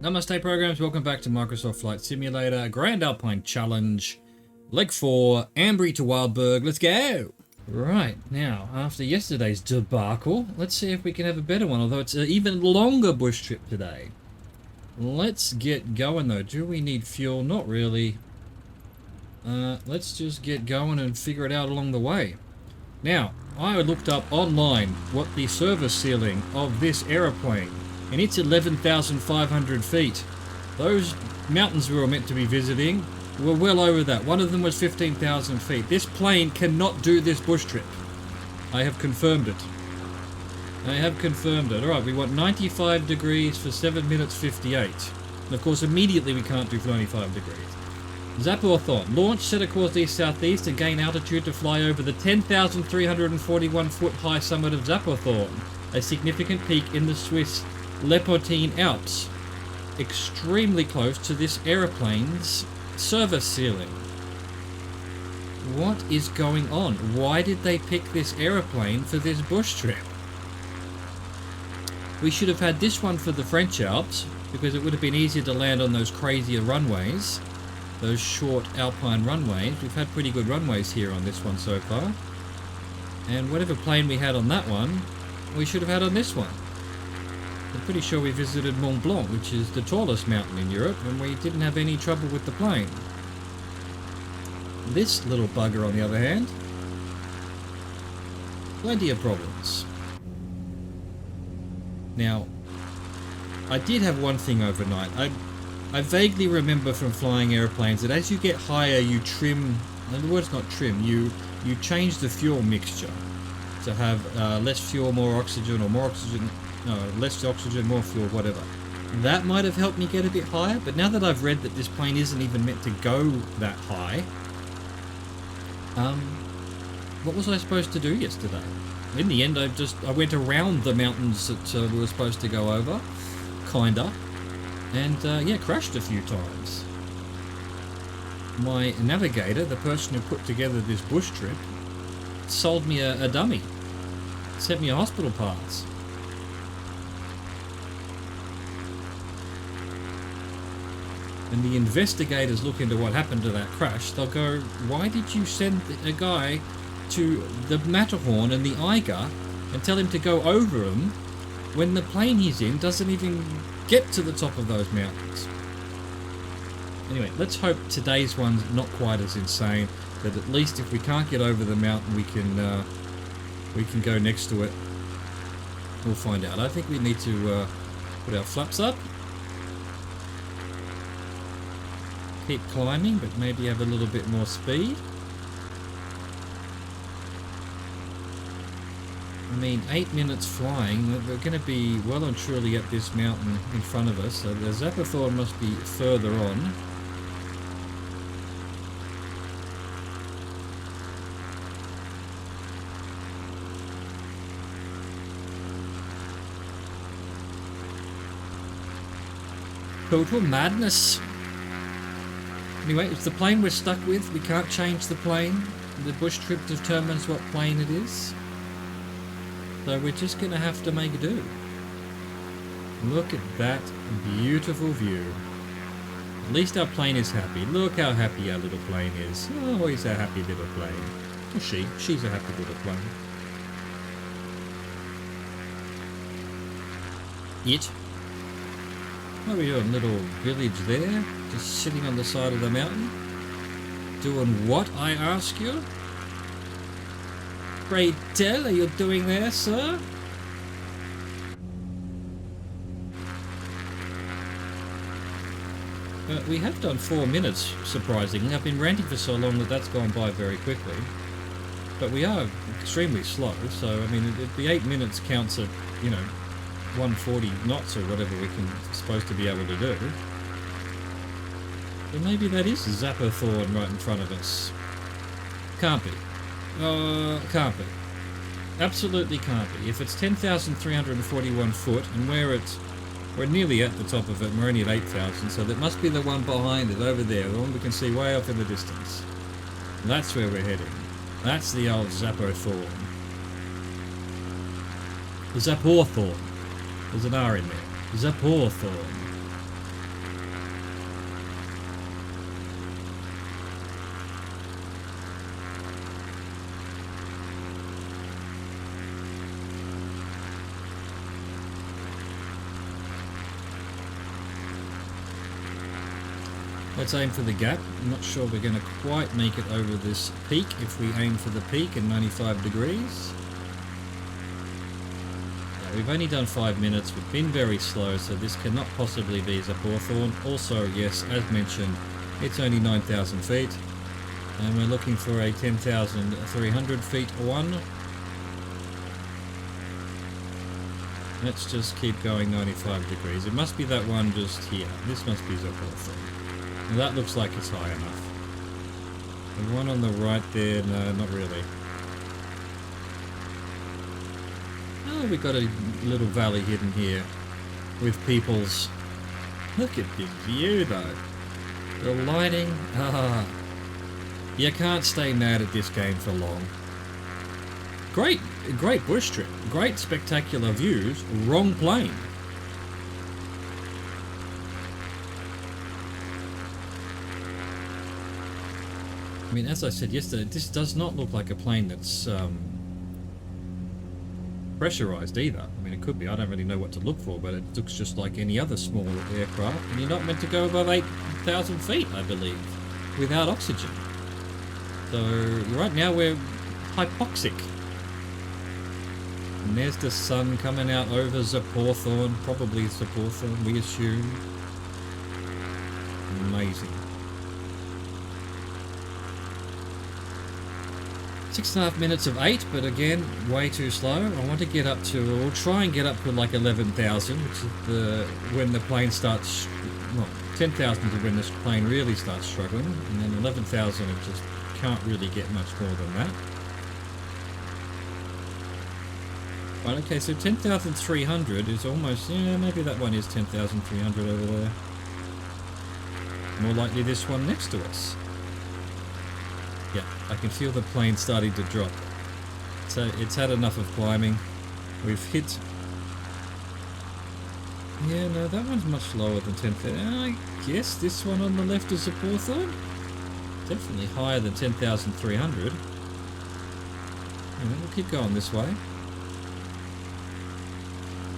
Namaste programs, welcome back to Microsoft Flight Simulator, Grand Alpine Challenge, Leg 4, Ambry to Wildberg, let's go! Right, now, after yesterday's debacle, let's see if we can have a better one, although it's an even longer bush trip today. Let's get going though. Do we need fuel? Not really. Let's just get going and figure it out along the way. Now, I looked up online what the service ceiling of this aeroplane, and it's 11,500 feet. Those mountains we were meant to be visiting were well over that. One of them was 15,000 feet. This plane cannot do this bush trip. I have confirmed it. Alright, we want 95 degrees for 7 minutes 58. And of course, immediately we can't do 95 degrees. Zapothon. Launch, set a course east-southeast and gain altitude to fly over the 10,341 foot high summit of Zapothon, a significant peak in the Swiss Lepontine Alps, extremely close to this aeroplane's service ceiling. What is going on? Why did they pick this aeroplane for this bush trip? We should have had this one for the French Alps, because it would have been easier to land on those crazier runways, those short Alpine runways. We've had pretty good runways here on this one so far. And whatever plane we had on that one, we should have had on this one. I'm pretty sure we visited Mont Blanc, which is the tallest mountain in Europe, and we didn't have any trouble with the plane. This little bugger, on the other hand, plenty of problems. Now, I did have one thing overnight. I vaguely remember from flying airplanes that as you get higher, you trim, in the word's not trim, you change the fuel mixture to have less fuel, more oxygen, or more oxygen, no, less oxygen, more fuel, whatever. That might have helped me get a bit higher, but now that I've read that this plane isn't even meant to go that high, what was I supposed to do yesterday? In the end, I went around the mountains that we were supposed to go over, kinda, and yeah, crashed a few times. My navigator, the person who put together this bush trip, sold me a dummy, sent me a hospital pass. And the investigators look into what happened to that crash. They'll go, why did you send a guy to the Matterhorn and the Eiger and tell him to go over them when the plane he's in doesn't even get to the top of those mountains? Anyway, let's hope today's one's not quite as insane, that at least if we can't get over the mountain, we can go next to it. We'll find out. I think we need to put our flaps up. Keep climbing, but maybe have a little bit more speed. I mean, 8 minutes flying, we're going to be well and truly at this mountain in front of us, so the Zapothon must be further on. Total madness. Anyway, it's the plane we're stuck with. We can't change the plane. The bush trip determines what plane it is. So we're just going to have to make do. Look at that beautiful view. At least our plane is happy. Look how happy our little plane is. Oh, he's a happy little plane. Or she's a happy little plane. What are we doing? Little village there? Just sitting on the side of the mountain? Doing what, I ask you? Pray tell, are you doing there, sir? We have done 4 minutes, surprisingly. I've been ranting for so long that that's gone by very quickly. But we are extremely slow, so I mean, the 8 minutes counts at, 140 knots or whatever we're supposed to be able to do. But maybe that is Zapothon right in front of us. Can't be. Can't be. Absolutely can't be. If it's 10,341 foot and we're nearly at the top of it and we're only at 8,000, so that must be the one behind it over there, the one we can see way off in the distance. That's where we're heading. That's the old Zapothon. The Zapothon. There's an R in there. Zapothon. Let's aim for the gap. I'm not sure we're going to quite make it over this peak if we aim for the peak at 95 degrees. Yeah, we've only done 5 minutes. We've been very slow, so this cannot possibly be Hawthorne. Also, yes, as mentioned, it's only 9,000 feet. And we're looking for a 10,300 feet one. Let's just keep going 95 degrees. It must be that one just here. This must be Hawthorne. Now that looks like it's high enough. The one on the right there, no, not really. Oh, we've got a little valley hidden here with people's... Look at this view though. The lighting, you can't stay mad at this game for long. Great bush trip, great spectacular views, wrong plane. I mean, as I said yesterday, this does not look like a plane that's pressurized either. I mean, it could be, I don't really know what to look for, but it looks just like any other small aircraft, and you're not meant to go above 8,000 feet, I believe, without oxygen. So, right now we're hypoxic. And there's the sun coming out over Hawthorne, probably Hawthorne, we assume. Amazing. 6.5 minutes of 8, but again, way too slow. I want to get up to, we'll try and get up to like 11,000, which is when the plane starts, well, 10,000 is when this plane really starts struggling, and then 11,000 it just can't really get much more than that. Right, okay, so 10,300 is almost, yeah, maybe that one is 10,300 over there. More likely this one next to us. Yeah, I can feel the plane starting to drop. So it's had enough of climbing. We've hit... Yeah, no, that one's much lower than 10,000. I guess this one on the left is Hawthorne. Definitely higher than 10,300. We'll keep going this way.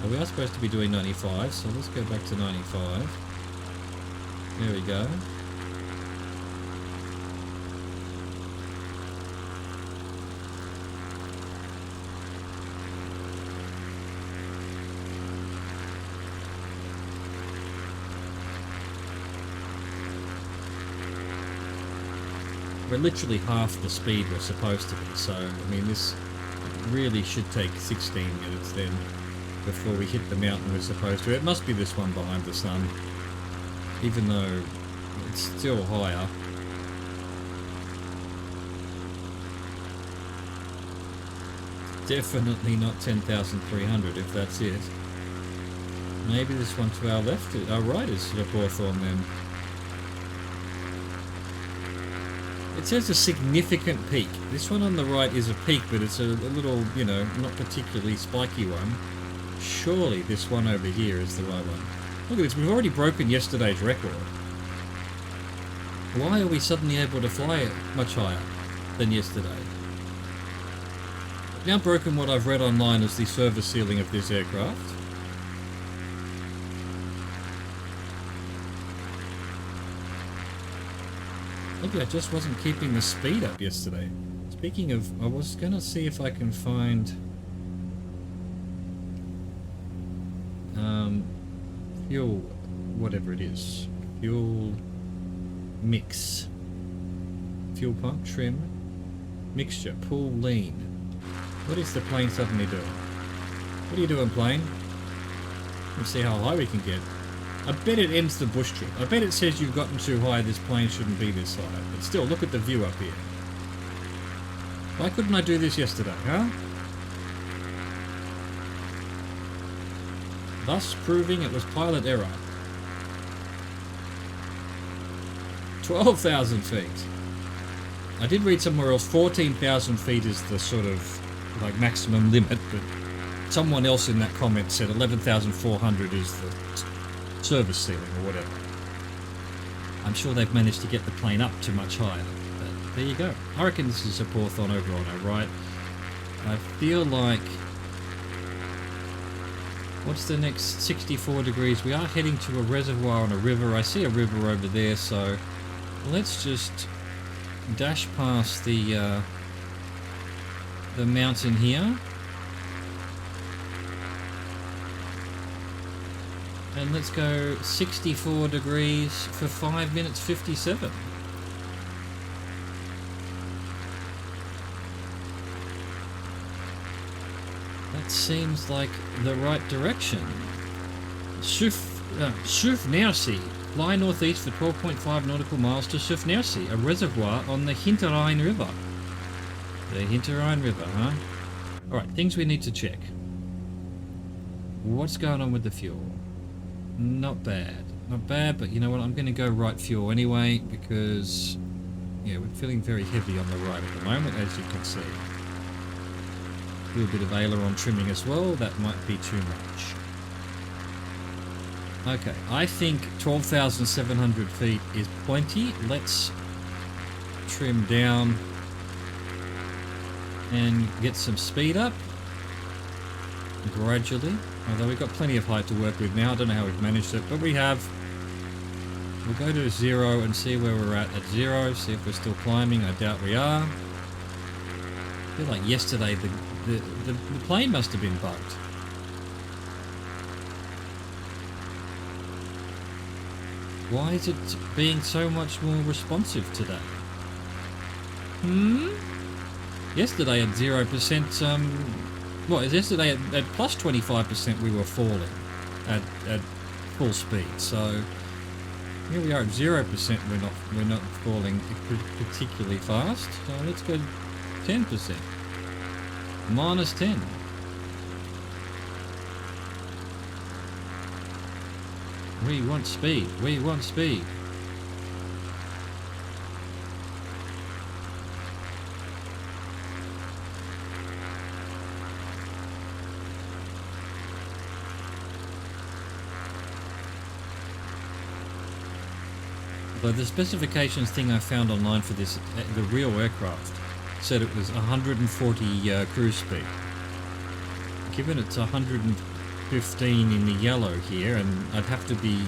Oh, we are supposed to be doing 95, so let's go back to 95. There we go. We're literally half the speed we're supposed to be, so I mean this really should take 16 minutes then before we hit the mountain we're supposed to. It must be this one behind the sun, even though it's still higher. Definitely not 10,300 if that's it. Maybe this one to our left, our right is Hawthorne then. It says a significant peak. This one on the right is a peak, but it's a little, you know, not particularly spiky one. Surely this one over here is the right one. Look at this, we've already broken yesterday's record. Why are we suddenly able to fly much higher than yesterday? I've now broken what I've read online as the service ceiling of this aircraft. Maybe I just wasn't keeping the speed up yesterday. Speaking of, I was going to see if I can find fuel, whatever it is. Fuel mix. Fuel pump, trim, mixture, pull, lean. What is the plane suddenly doing? What are you doing, plane? Let's see how high we can get. I bet it ends the bush trip. I bet it says you've gotten too high, this plane shouldn't be this high. But still, look at the view up here. Why couldn't I do this yesterday, huh? Thus proving it was pilot error. 12,000 feet. I did read somewhere else 14,000 feet is the sort of like maximum limit, but someone else in that comment said 11,400 is the service ceiling or whatever. I'm sure they've managed to get the plane up to much higher, but there you go. I reckon this is a Hawthorne over on our right. I feel like, what's the next 64 degrees? We are heading to a reservoir on a river. I see a river over there, so let's just dash past the mountain here. And let's go 64 degrees for 5 minutes 57. That seems like the right direction. Sufnersi. Fly northeast for 12.5 nautical miles to Sufnersi, a reservoir on the Hinterrhein River. The Hinterrhein River, huh? Alright, things we need to check. What's going on with the fuel? Not bad. Not bad, but you know what? I'm going to go right fuel anyway, because, yeah, we're feeling very heavy on the right at the moment, as you can see. A little bit of aileron trimming as well. That might be too much. Okay, I think 12,700 feet is plenty. Let's trim down and get some speed up gradually. Although we've got plenty of height to work with now. I don't know how we've managed it, but we have. We'll go to 0 and see where we're at 0. See if we're still climbing. I doubt we are. I feel like yesterday the plane must have been bugged. Why is it being so much more responsive today? Yesterday at 0%, yesterday at plus 25% we were falling at full speed. So here we are at 0%. We're not falling particularly fast. So let's go 10%. Minus 10. We want speed. We want speed. But the specifications thing I found online for this, the real aircraft, said it was 140 cruise speed. Given it's 115 in the yellow here, and I'd have to be,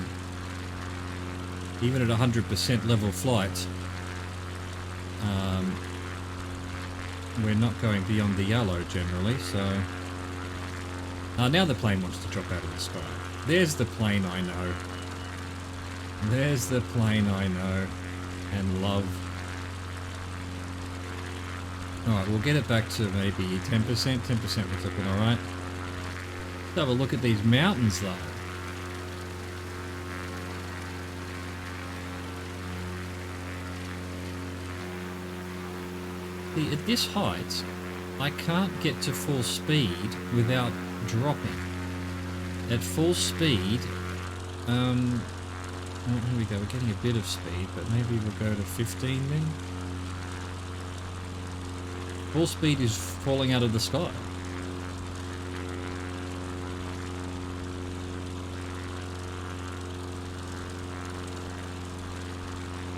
even at 100% level flight, we're not going beyond the yellow generally, so... now the plane wants to drop out of the sky. There's the plane I know. There's the plane I know and love. Alright, we'll get it back to maybe 10%. 10% was looking alright. Let's have a look at these mountains though. See, at this height, I can't get to full speed without dropping. At full speed, oh, here we go, we're getting a bit of speed, but maybe we'll go to 15 then. Full speed is falling out of the sky.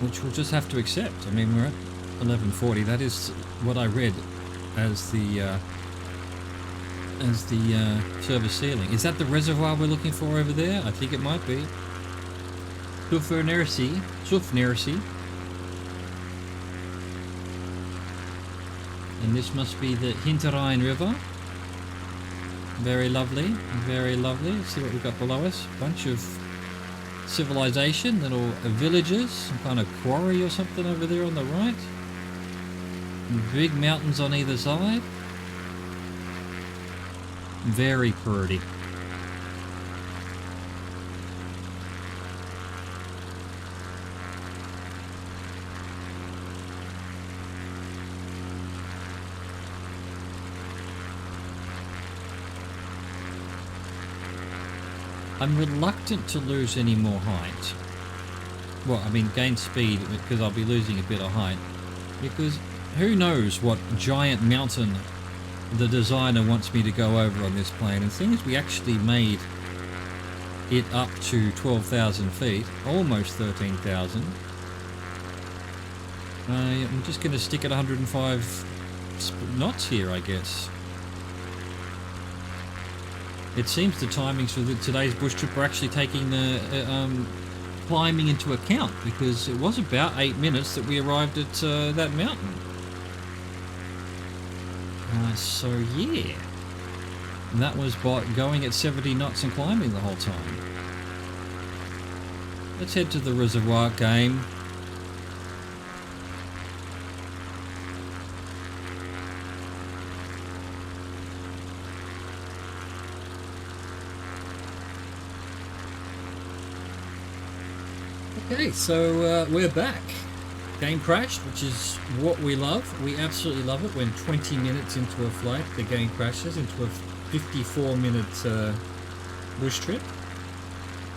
Which we'll just have to accept. I mean, we're at 1140. That is what I read as the service ceiling. Is that the reservoir we're looking for over there? I think it might be. Sufnersi. And this must be the Hinterrhein River. Very lovely, very lovely. See what we've got below us. Bunch of civilization, little villages, some kind of quarry or something over there on the right. Big mountains on either side. Very pretty. I'm reluctant to lose any more height. Well, I mean gain speed because I'll be losing a bit of height. Because who knows what giant mountain the designer wants me to go over on this plane. And seeing as we actually made it up to 12,000 feet, almost 13,000, I'm just going to stick at 105 knots here, I guess. It seems the timings for today's bush trip are actually taking the climbing into account, because it was about 8 minutes that we arrived at that mountain. So yeah, and that was by going at 70 knots and climbing the whole time. Let's head to the reservoir game. Okay, so we're back. Game crashed, which is what we love. We absolutely love it when 20 minutes into a flight the game crashes into a 54-minute bush trip.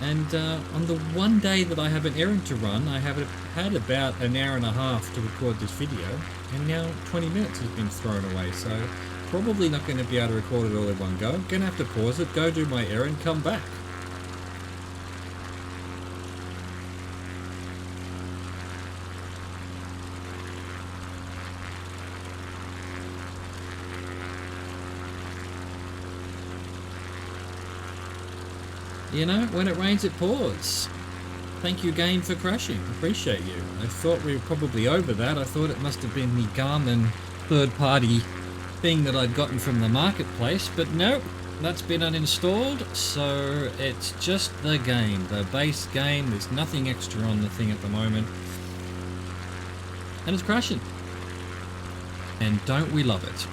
And on the one day that I have an errand to run, I have had about an hour and a half to record this video, and now 20 minutes has been thrown away, so probably not going to be able to record it all in one go. I'm going to have to pause it, go do my errand, come back. You know, when it rains it pours. Thank you game for crashing, appreciate you. I thought we were probably over that. I thought it must have been the Garmin third-party thing that I'd gotten from the marketplace, but nope, that's been uninstalled, so it's just the game, the base game. There's nothing extra on the thing at the moment. And it's crashing. And don't we love it?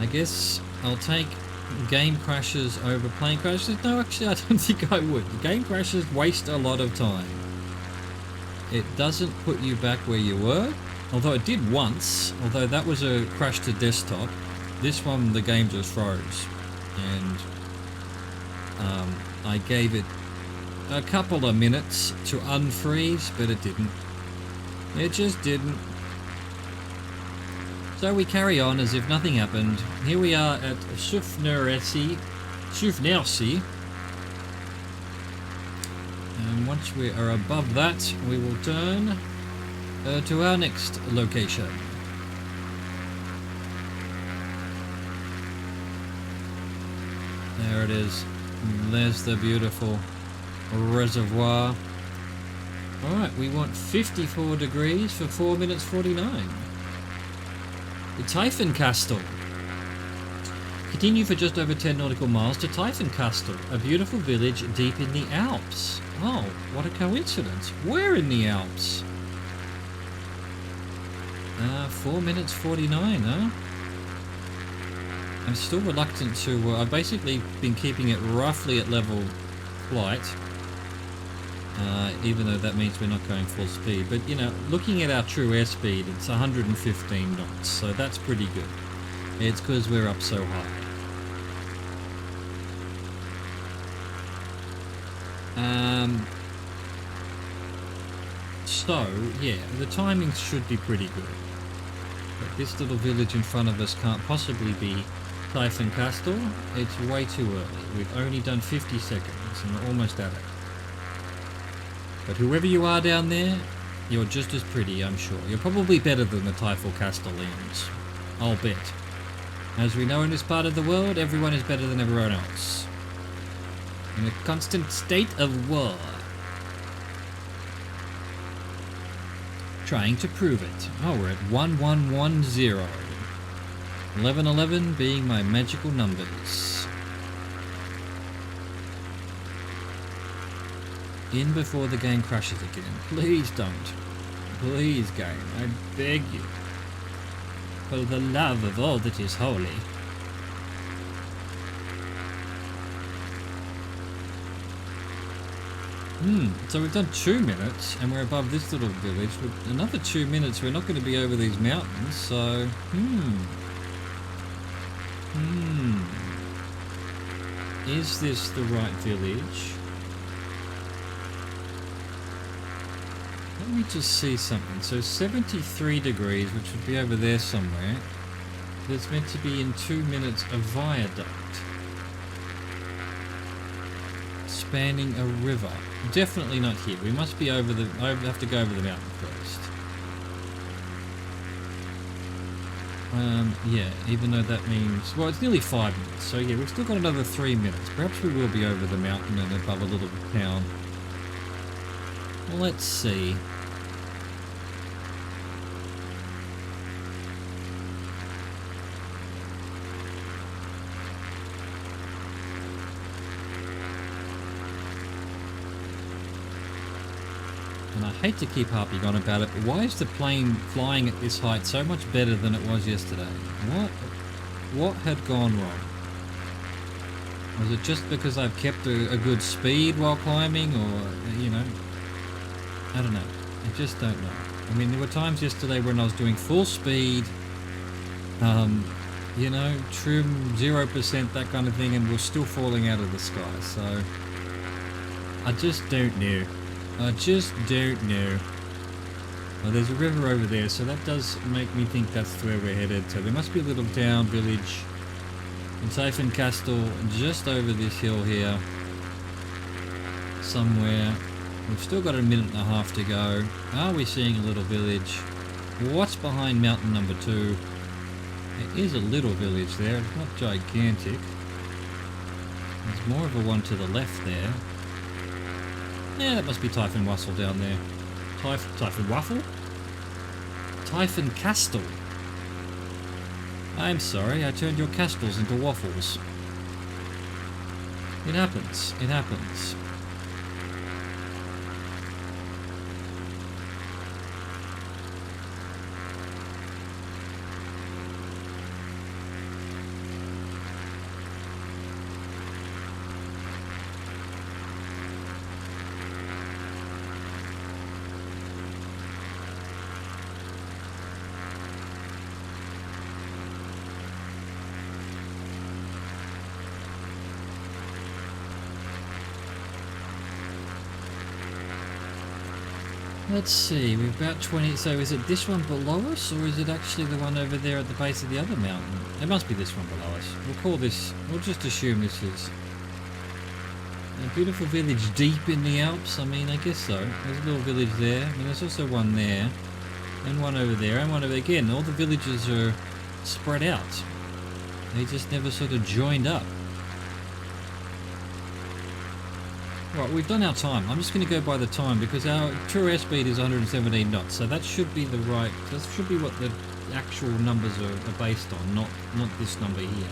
I guess I'll take game crashes over plane crashes. No, actually, I don't think I would. Game crashes waste a lot of time. It doesn't put you back where you were, although it did once, although that was a crash to desktop. This one, the game just froze, and I gave it a couple of minutes to unfreeze, but it didn't. It just didn't. So we carry on as if nothing happened. Here we are at Schuffnersee. And once we are above that, we will turn to our next location. There it is. There's the beautiful reservoir. Alright, we want 54 degrees for 4 minutes 49. The Typhon Castle. Continue for just over 10 nautical miles to Typhon Castle, a beautiful village deep in the Alps. Oh, what a coincidence. Where in the Alps? 4 minutes 49, huh? I'm still reluctant to... I've basically been keeping it roughly at level flight. Even though that means we're not going full speed. But, you know, looking at our true airspeed, it's 115 knots, so that's pretty good. It's because we're up so high. So, yeah, the timing should be pretty good. But this little village in front of us can't possibly be Typhon Castle. It's way too early. We've only done 50 seconds and we're almost at it. But whoever you are down there, you're just as pretty, I'm sure. You're probably better than the Typhon Castellans. I'll bet. As we know in this part of the world, everyone is better than everyone else. In a constant state of war. Trying to prove it. Oh, we're at 1110. 1111 being my magical numbers. In before the game crashes again. Please don't. Please, game. I beg you. For the love of all that is holy. So we've done 2 minutes, and we're above this little village. With another 2 minutes, we're not going to be over these mountains, so... Is this the right village? Let me just see something. So 73 degrees, which would be over there somewhere. There's meant to be in 2 minutes a viaduct. spanning a river. Definitely not here. We must be over the... I have to go over the mountain first. Yeah, even though that means... Well, it's nearly 5 minutes, so yeah, we've still got another 3 minutes. Perhaps we will be over the mountain and above a little town. Well, let's see. And I hate to keep harping on about it, but why is the plane flying at this height so much better than it was yesterday? What had gone wrong? Was it just because I've kept a good speed while climbing, or, you know, I don't know. I just don't know. I mean, there were times yesterday when I was doing full speed, you know, trim 0%, that kind of thing, and we're still falling out of the sky, so I just don't know. I just don't know. Well, there's a river over there, so that does make me think that's where we're headed. So there must be a little town, village in Typhon Castle, just over this hill here. Somewhere. We've still got a minute and a half to go. Are we seeing a little village? What's behind mountain number 2? There is a little village there. It's not gigantic. There's more of a one to the left there. Yeah, that must be Typhon Wassel down there. Typhon Waffle? Typhon Castle. I'm sorry, I turned your castles into waffles. It happens. It happens. Let's see, we're about 20, so is it this one below us, or is it actually the one over there at the base of the other mountain? It must be this one below us. We'll call this, we'll just assume this is a beautiful village deep in the Alps. I mean, I guess so. There's a little village there, and there's also one there, and one over there, and one over there. Again, all the villages are spread out. They just never sort of joined up. Right, we've done our time. I'm just going to go by the time because our true airspeed is 117 knots, so that should be the right. That should be what the actual numbers are based on, not this number here.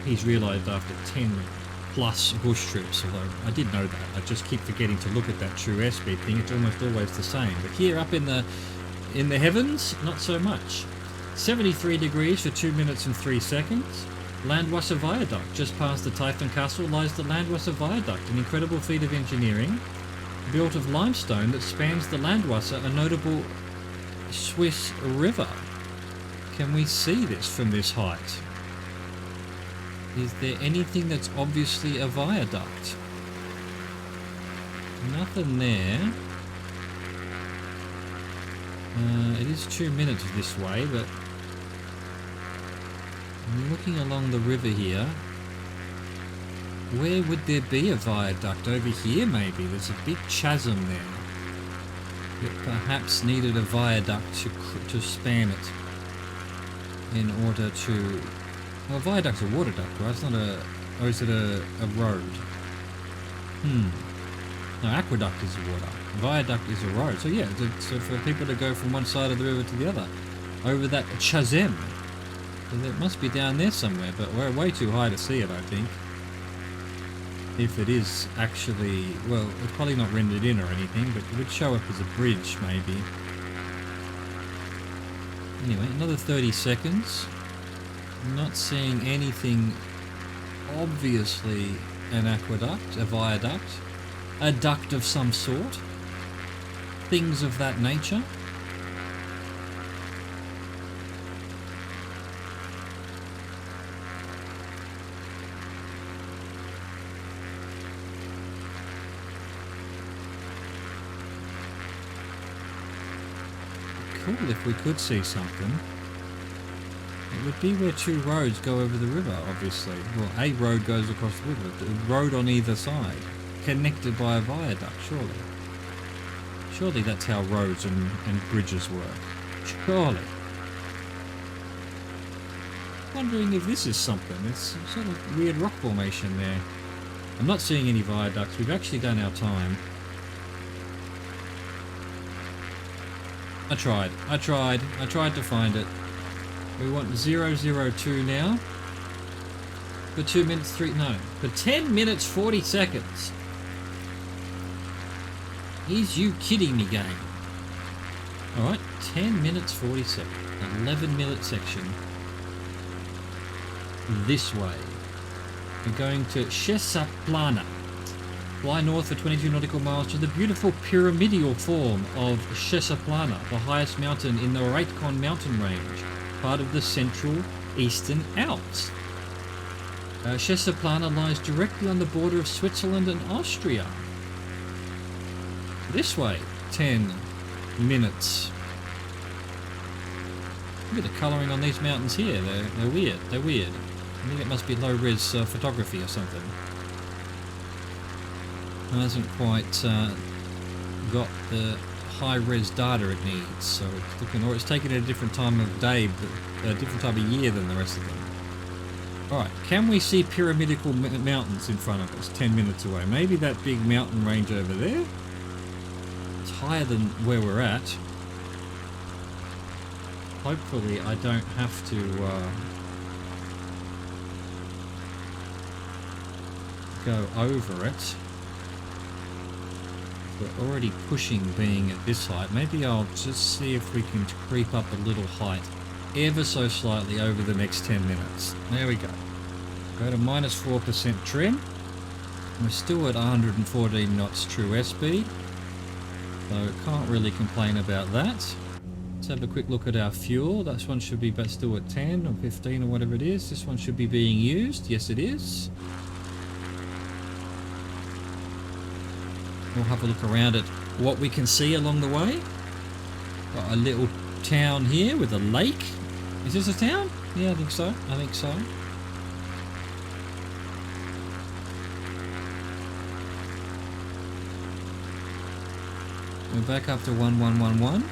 He's realised after 10 plus bush trips, although I did know that. I just keep forgetting to look at that true airspeed thing. It's almost always the same. But here up in the heavens, not so much. 73 degrees for 2 minutes and 3 seconds. Landwasser Viaduct. Just past the Typhon Castle lies the Landwasser Viaduct, an incredible feat of engineering, built of limestone that spans the Landwasser, a notable Swiss river. Can we see this from this height? Is there anything that's obviously a viaduct? Nothing there. It is 2 minutes this way, but I'm looking along the river here. Where would there be a viaduct? Over here, maybe? There's a big chasm there. It perhaps needed a viaduct to span it in order to... Well, a viaduct's a water duct, right? It's not a... Or is it a road? No, aqueduct is a water. Viaduct is a road. So yeah, so for people to go from one side of the river to the other. Over that chasm. So it must be down there somewhere, but we're way too high to see it, I think. If it is actually... Well, it's probably not rendered in or anything, but it would show up as a bridge, maybe. Anyway, another 30 seconds. I'm not seeing anything obviously an aqueduct, a viaduct, a duct of some sort. Things of that nature. Cool if we could see something. It would be where two roads go over the river, obviously. Well, a road goes across the river, the road on either side, connected by a viaduct, surely. Surely that's how roads and bridges work. Surely. Wondering if this is something. It's a sort of weird rock formation there. I'm not seeing any viaducts. We've actually done our time. I tried to find it. We want 002 now. For 2 minutes 3, no. For 10 minutes 40 seconds. Is you kidding me, game? Alright, 10 minutes 40 seconds. 11-minute section. This way. We're going to Chesaplana. Fly north for 22 nautical miles to the beautiful pyramidal form of Chesaplana, the highest mountain in the Raitcon mountain range, part of the central eastern Alps. Chesaplana lies directly on the border of Switzerland and Austria. This way, 10 minutes. Look at the colouring on these mountains here. They're weird. They're weird. I think it must be low-res photography or something. It hasn't quite got the high-res data it needs, so it's looking, or it's taken at a different time of day, but a different time of year than the rest of them. Alright, can we see pyramidal mountains in front of us 10 minutes away? Maybe that big mountain range over there? It's higher than where we're at. Hopefully I don't have to go over it. We're already pushing being at this height. Maybe I'll just see if we can creep up a little height ever so slightly over the next 10 minutes. There we go. Go to minus 4% trim. We're still at 114 knots true airspeed, so can't really complain about that. Let's have a quick look at our fuel. This one should be still at 10 or 15 or whatever it is. This one should be being used. Yes, it is. We'll have a look around at what we can see along the way. Got a little town here with a lake. Is this a town? Yeah, I think so. I think so. We're back up to 1111.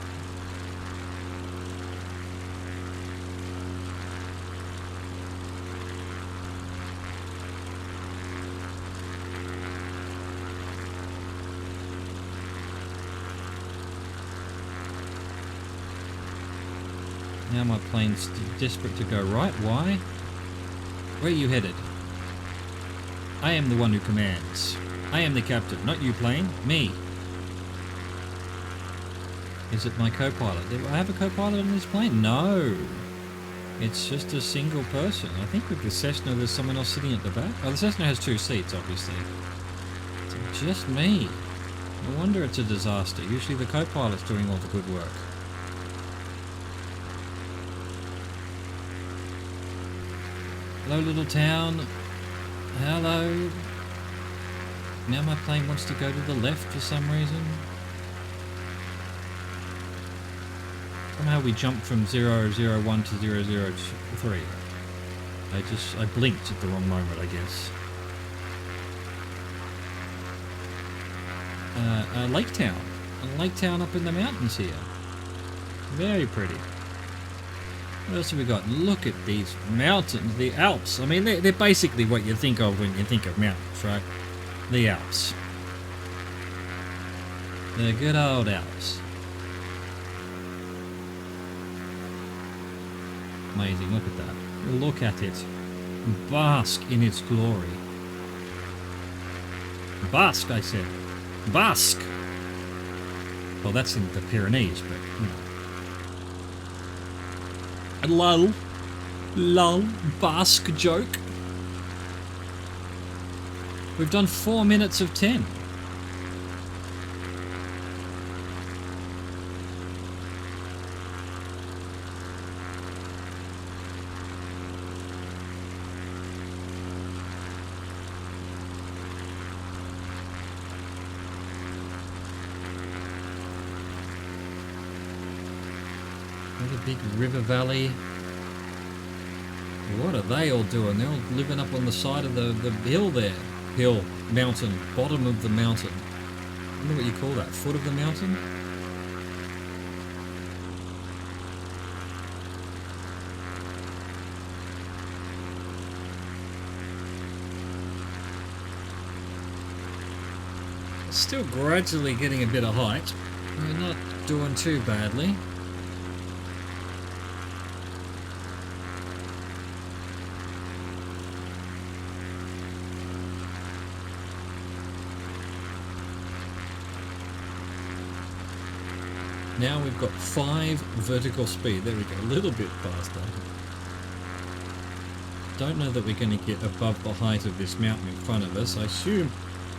Now my plane's desperate to go right. Why? Where are you headed? I am the one who commands. I am the captain, not you, plane. Me. Is it my co-pilot? Do I have a co-pilot on this plane? No. It's just a single person. I think with the Cessna there's someone else sitting at the back. Oh, the Cessna has 2 seats, obviously. It's just me. No wonder it's a disaster. Usually the co-pilot's doing all the good work. Hello, little town. Hello. Now my plane wants to go to the left for some reason. Somehow we jumped from 001 to 003. I blinked at the wrong moment, I guess. A lake town. A lake town up in the mountains here. Very pretty. What else have we got? Look at these mountains, the Alps. I mean, they're basically what you think of when you think of mountains, right? The Alps. The good old Alps. Amazing, look at that. Look at it. Bask in its glory. Bask, I said. Bask! Well, that's in the Pyrenees, but, you know. Lol. Lol. Basque joke. We've done 4 minutes of 10. Another big river valley. What are they all doing? They're all living up on the side of the hill there. Hill, mountain, bottom of the mountain. I don't know what you call that. Foot of the mountain? Still gradually getting a bit of height. We're not doing too badly. Now we've got 5 vertical speed. There we go, a little bit faster. Don't know that we're going to get above the height of this mountain in front of us. I assume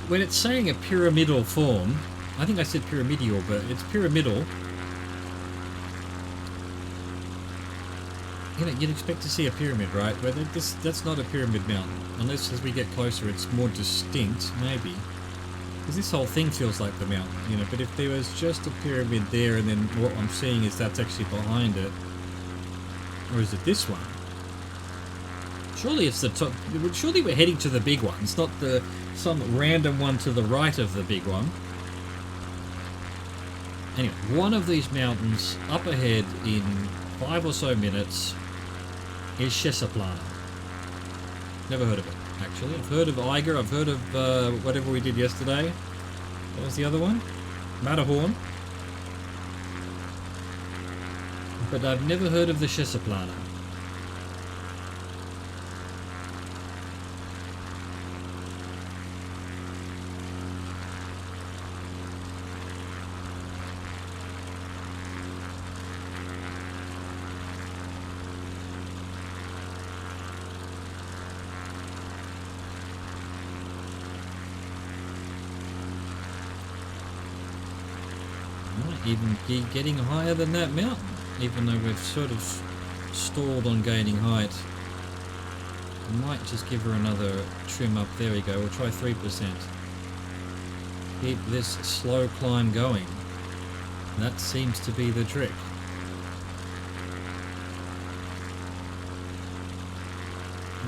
when it's saying a pyramidal form, I think I said pyramidal, but it's pyramidal. You know, you'd expect to see a pyramid, right? But that's not a pyramid mountain. Unless as we get closer it's more distinct, maybe. Because this whole thing feels like the mountain, you know, but if there was just a pyramid there and then what I'm seeing is that's actually behind it. Or is it this one? Surely it's the top, surely we're heading to the big one. It's not some random one to the right of the big one. Anyway, one of these mountains up ahead in 5 or so minutes is Chesaplana. Never heard of it. Actually, I've heard of Eiger, I've heard of whatever we did yesterday. What was the other one? Matterhorn. But I've never heard of the Chesaplana. Even be getting higher than that mountain, even though we've sort of stalled on gaining height. I might just give her another trim up. There we go, we'll try 3%. Keep this slow climb going. That seems to be the trick.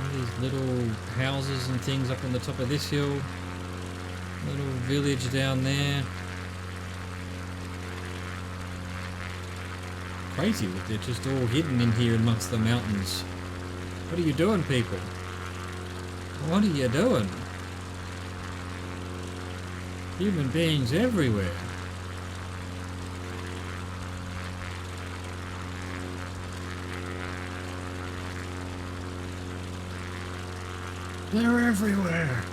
All these little houses and things up on the top of this hill. Little village down there. Crazy that they're just all hidden in here amongst the mountains. What are you doing, people? What are you doing? Human beings everywhere. They're everywhere.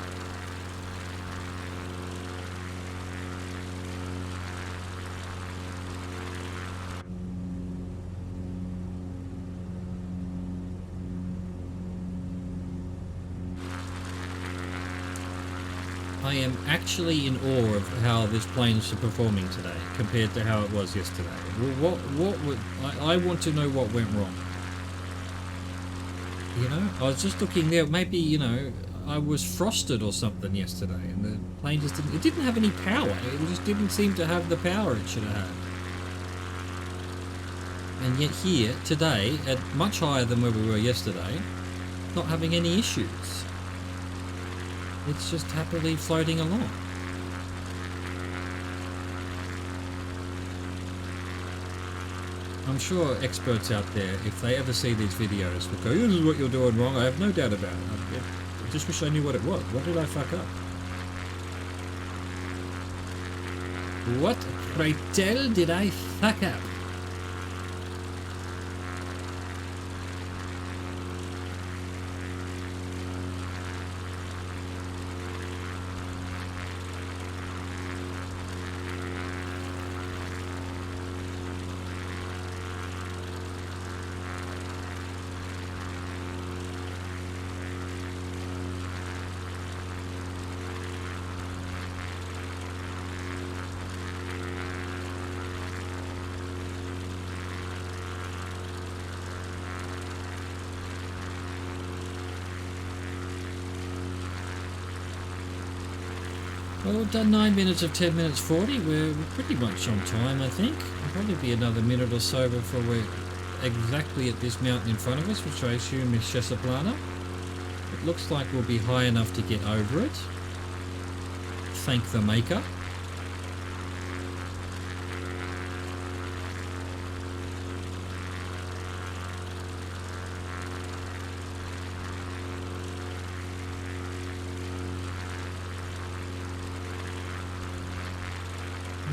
I am actually in awe of how this plane's performing today compared to how it was yesterday. I want to know what went wrong. You know, I was just looking there. Maybe, you know, I was frosted or something yesterday, and the plane just didn't have any power. It just didn't seem to have the power it should have had. And yet here today, at much higher than where we were yesterday, not having any issues. It's just happily floating along. I'm sure experts out there, if they ever see these videos, will go, this is what you're doing wrong. I have no doubt about it. I just wish I knew what it was. What did I fuck up? What, pray tell, did I fuck up? Well, we've done 9 minutes of 10 minutes 40. We're pretty much on time, I think. It'll probably be another minute or so before we're exactly at this mountain in front of us, which I assume is Chesaplana. It looks like we'll be high enough to get over it. Thank the maker.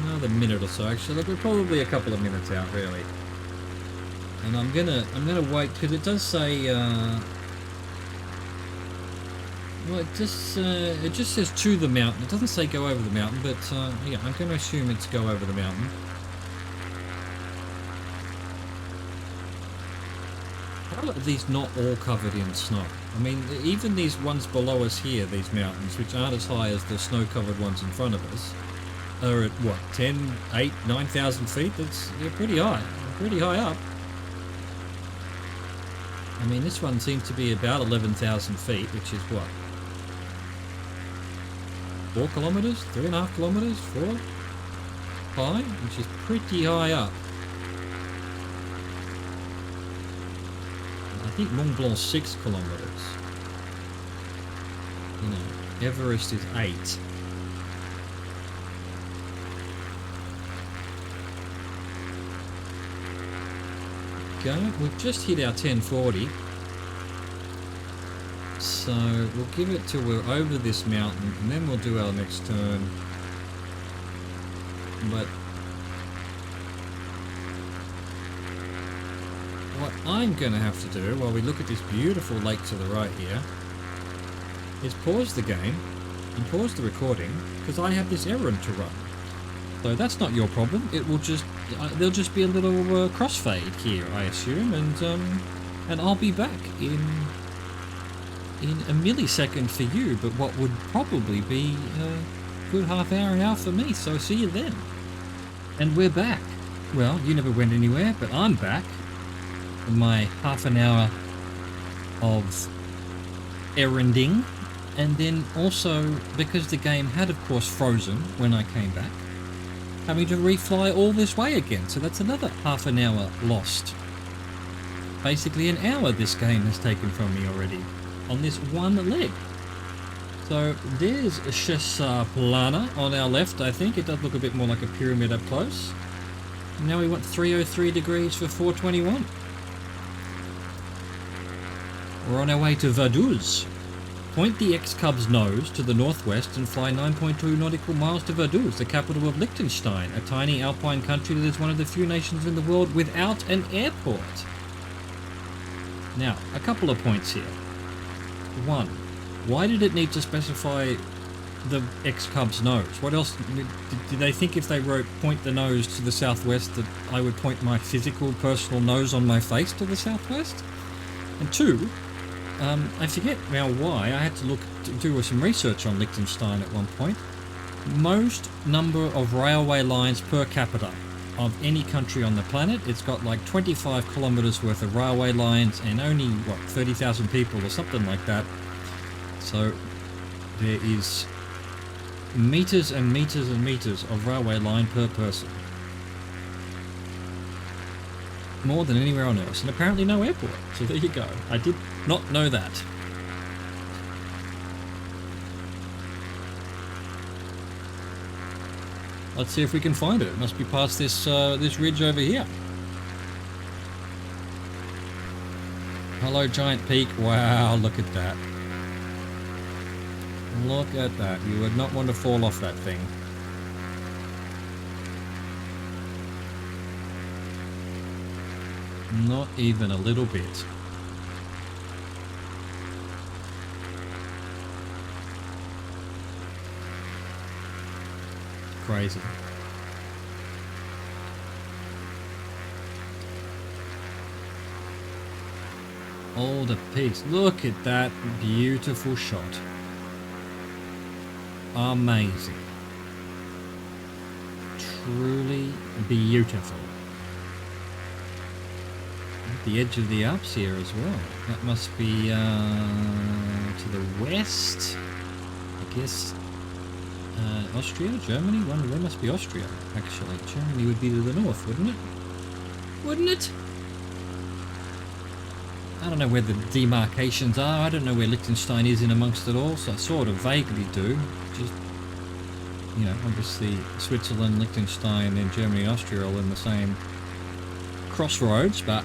Another minute or so, actually. Look, we're probably a couple of minutes out, really. And I'm gonna wait, because it does say well, it just says to the mountain. It doesn't say go over the mountain, but yeah, I'm gonna assume it's go over the mountain. How are these not all covered in snow? I mean, even these ones below us here, these mountains, which aren't as high as the snow-covered ones in front of us, are at what, 10, 8, 9,000 feet? They're pretty high. Pretty high up. I mean, this one seems to be about 11,000 feet, which is what? 4 kilometers? 3.5 kilometers? 4? High? Which is pretty high up. I think Mont Blanc's 6 kilometers. You know, Everest is 8. Go. We've just hit our 1040, so we'll give it till we're over this mountain and then we'll do our next turn. But what I'm going to have to do while we look at this beautiful lake to the right here is pause the game and pause the recording, because I have this errand to run. So that's not your problem. It will just there'll just be a little crossfade here, I assume, and I'll be back in a millisecond for you, but what would probably be a good half hour now for me. So see you then. And we're back. Well, you never went anywhere, but I'm back. My half an hour of erranding, and then also because the game had of course frozen when I came back, having to refly all this way again, so that's another half an hour lost. Basically an hour this game has taken from me already on this one leg. So there's Chesaplana on our left. I think it does look a bit more like a pyramid up close. Now we want 303 degrees for 421. We're on our way to Vaduz. Point the X-Cub's nose to the northwest and fly 9.2 nautical miles to Vaduz, the capital of Liechtenstein, a tiny alpine country that is one of the few nations in the world without an airport. Now, a couple of points here. One, why did it need to specify the X-Cub's nose? What else? Did they think if they wrote point the nose to the southwest that I would point my physical, personal nose on my face to the southwest? And two, I forget now why, I had to do some research on Liechtenstein at one point. Most number of railway lines per capita of any country on the planet. It's got like 25 kilometers worth of railway lines and only, what, 30,000 people or something like that. So there is meters and meters and meters of railway line per person. More than anywhere on Earth, and apparently no airport. So there you go. I did not know that. Let's see if we can find it. It must be past this this ridge over here. Hello, giant peak. Wow, look at that. Look at that. You would not want to fall off that thing. Not even a little bit. Crazy. All the peaks. Look at that beautiful shot. Amazing. Truly beautiful. The edge of the Alps here as well. That must be to the west. I guess Austria, Germany. One of them must be Austria. Actually, Germany would be to the north, wouldn't it? Wouldn't it? I don't know where the demarcations are. I don't know where Liechtenstein is in amongst it all, so I sort of vaguely do. Just, you know, obviously Switzerland, Liechtenstein, and Germany and Austria are all in the same crossroads, but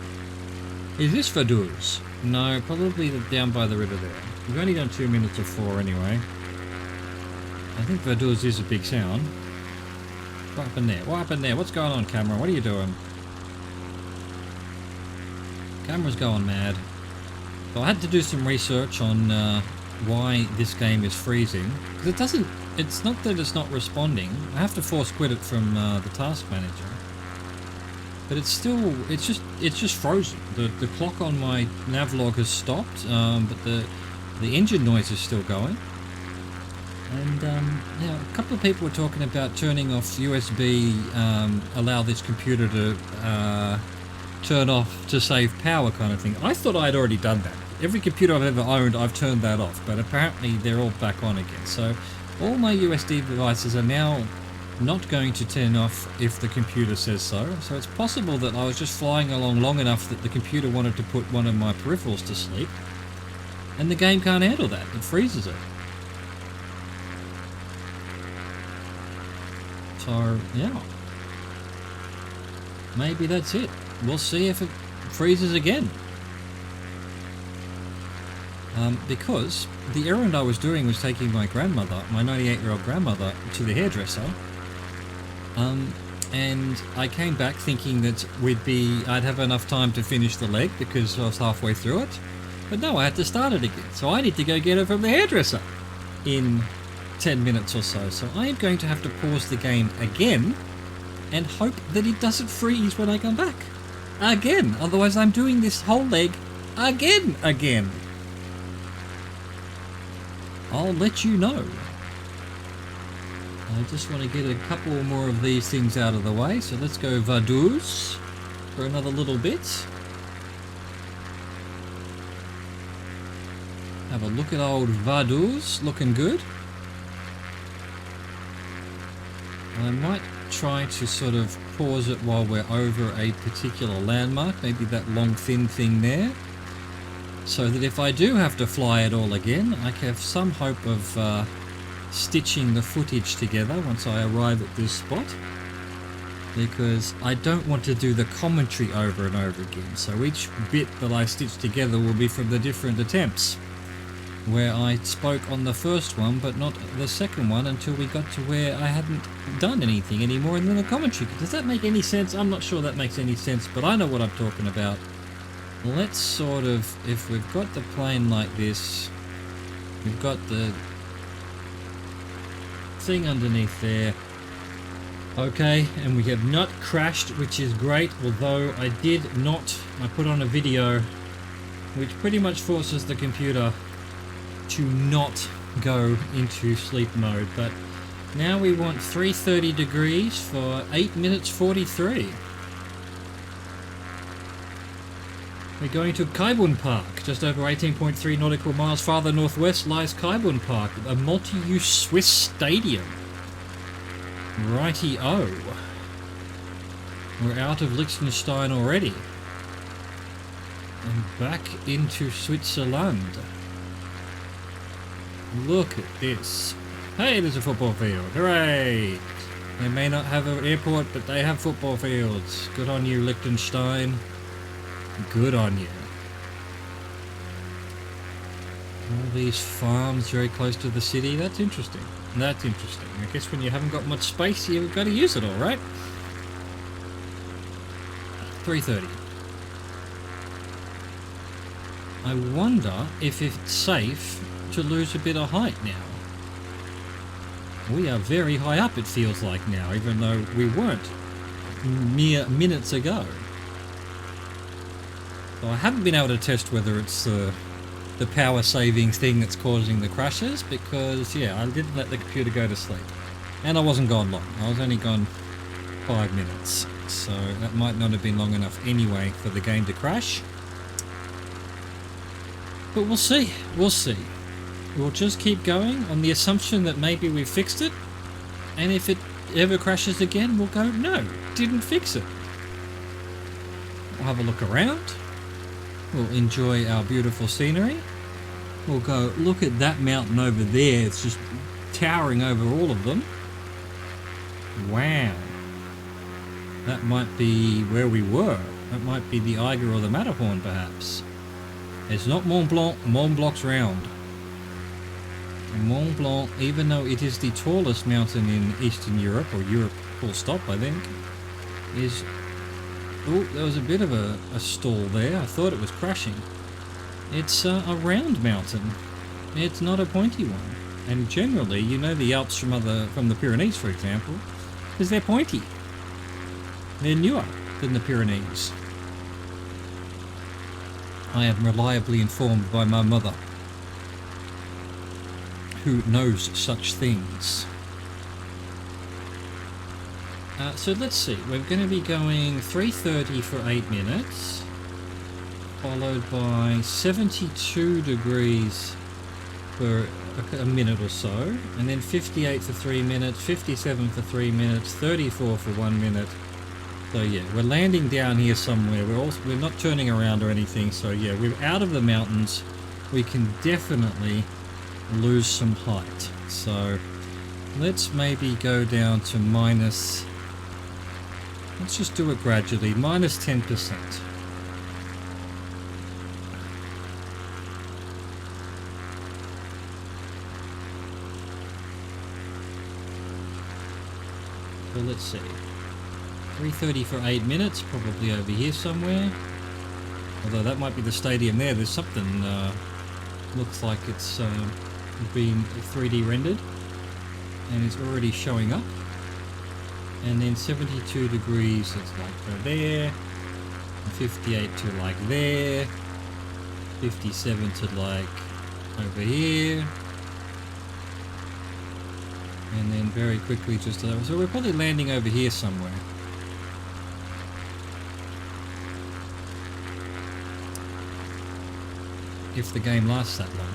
is this Vaduz? No, probably down by the river there. We've only done 2 minutes of 4 anyway. I think Vaduz is a big sound. What happened there? What happened there? What's going on, camera? What are you doing? Camera's going mad. So I had to do some research on why this game is freezing. Because it doesn't... It's not that it's not responding. I have to force quit it from the task manager. But it's still... It's just frozen. The clock on my navlog has stopped, but the engine noise is still going. And yeah, a couple of people were talking about turning off USB, allow this computer to turn off to save power kind of thing. I thought I'd already done that. Every computer I've ever owned, I've turned that off, but apparently they're all back on again. So all my USB devices are now not going to turn off if the computer says so. So it's possible that I was just flying along long enough that the computer wanted to put one of my peripherals to sleep, and the game can't handle that. It freezes it. So, yeah. Maybe that's it. We'll see if it freezes again. Because the errand I was doing was taking my grandmother, my 98-year-old grandmother, to the hairdresser. And I came back thinking that I'd have enough time to finish the leg because I was halfway through it. But no, I had to start it again. So I need to go get her from the hairdresser in 10 minutes or so. So I am going to have to pause the game again and hope that it doesn't freeze when I come back. Again. Otherwise I'm doing this whole leg again. I'll let you know. I just want to get a couple more of these things out of the way. So let's go Vaduz for another little bit. Have a look at old Vaduz, looking good. I might try to sort of pause it while we're over a particular landmark, maybe that long thin thing there, so that if I do have to fly it all again, I have some hope of stitching the footage together once I arrive at this spot, because I don't want to do the commentary over and over again. So each bit that I stitch together will be from the different attempts, where I spoke on the first one but not the second one until we got to where I hadn't done anything anymore in the commentary. Does that make any sense? I'm not sure that makes any sense, but I know what I'm talking about. Let's sort of, if we've got the plane like this, we've got the thing underneath there. Okay, and we have not crashed, which is great, although I put on a video which pretty much forces the computer to not go into sleep mode. But now we want 330 degrees for 8 minutes 43. We're going to Kaibun Park. Just over 18.3 nautical miles farther northwest lies Kaibun Park, a multi-use Swiss stadium. Righty-o. We're out of Liechtenstein already. And back into Switzerland. Look at this. Hey, there's a football field. Hooray! They may not have an airport, but they have football fields. Good on you, Liechtenstein. Good on you. All these farms very close to the city. That's interesting. That's interesting. I guess when you haven't got much space, you've got to use it all, right? 3:30. I wonder if it's safe to lose a bit of height now. We are very high up, it feels like now, even though we weren't mere minutes ago. So I haven't been able to test whether it's the power saving thing that's causing the crashes, because yeah, I didn't let the computer go to sleep. And I wasn't gone long. I was only gone 5 minutes. So that might not have been long enough anyway for the game to crash. But we'll see. We'll see. We'll just keep going on the assumption that maybe we fixed it. And if it ever crashes again, we'll go, no, didn't fix it. We'll have a look around. We'll enjoy our beautiful scenery. We'll go look at that mountain over there. It's just towering over all of them. Wow. That might be where we were. That might be the Eiger or the Matterhorn, perhaps. It's not Mont Blanc. Mont Blanc's round. Mont Blanc, even though it is the tallest mountain in Eastern Europe, or Europe full stop, I think, is... Oh, there was a bit of a stall there. I thought it was crashing. It's a round mountain. It's not a pointy one. And generally, you know the Alps from the Pyrenees, for example, because they're pointy. They're newer than the Pyrenees. I am reliably informed by my mother, who knows such things. So let's see, we're going to be going 3:30 for 8 minutes, followed by 72 degrees for a minute or so, and then 58 for 3 minutes, 57 for 3 minutes, 34 for 1 minute. So yeah, we're landing down here somewhere. We're not turning around or anything, so yeah, we're out of the mountains. We can definitely lose some height. So let's maybe go down to minus... Let's just do it gradually. Minus 10%. So let's see. 3:30 for 8 minutes, probably over here somewhere. Although that might be the stadium there. There's something, looks like it's been 3D rendered. And it's already showing up. And then 72 degrees, it's like there. 58 to like there. 57 to like over here. And then very quickly just over. So we're probably landing over here somewhere. If the game lasts that long.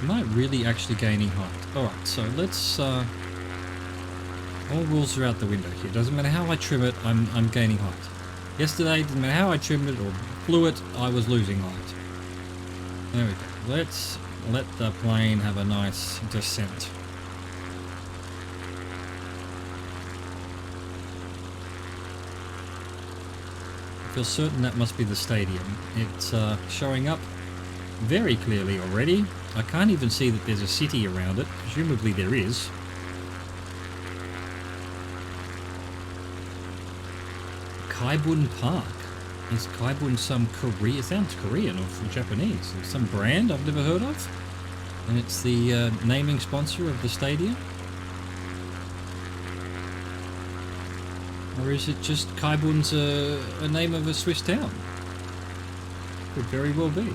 Am I really actually gaining height? Alright, so let's... all rules are out the window here. Doesn't matter how I trim it, I'm gaining height. Yesterday, didn't matter how I trimmed it or flew it, I was losing height. There we go. Let's let the plane have a nice descent. I feel certain that must be the stadium. It's showing up very clearly already. I can't even see that there's a city around it. Presumably there is. Kaibun Park. Is Kaibun some Korean? It sounds Korean or Japanese. It's some brand I've never heard of. And it's the naming sponsor of the stadium. Or is it just Kaibun's a name of a Swiss town? Could very well be.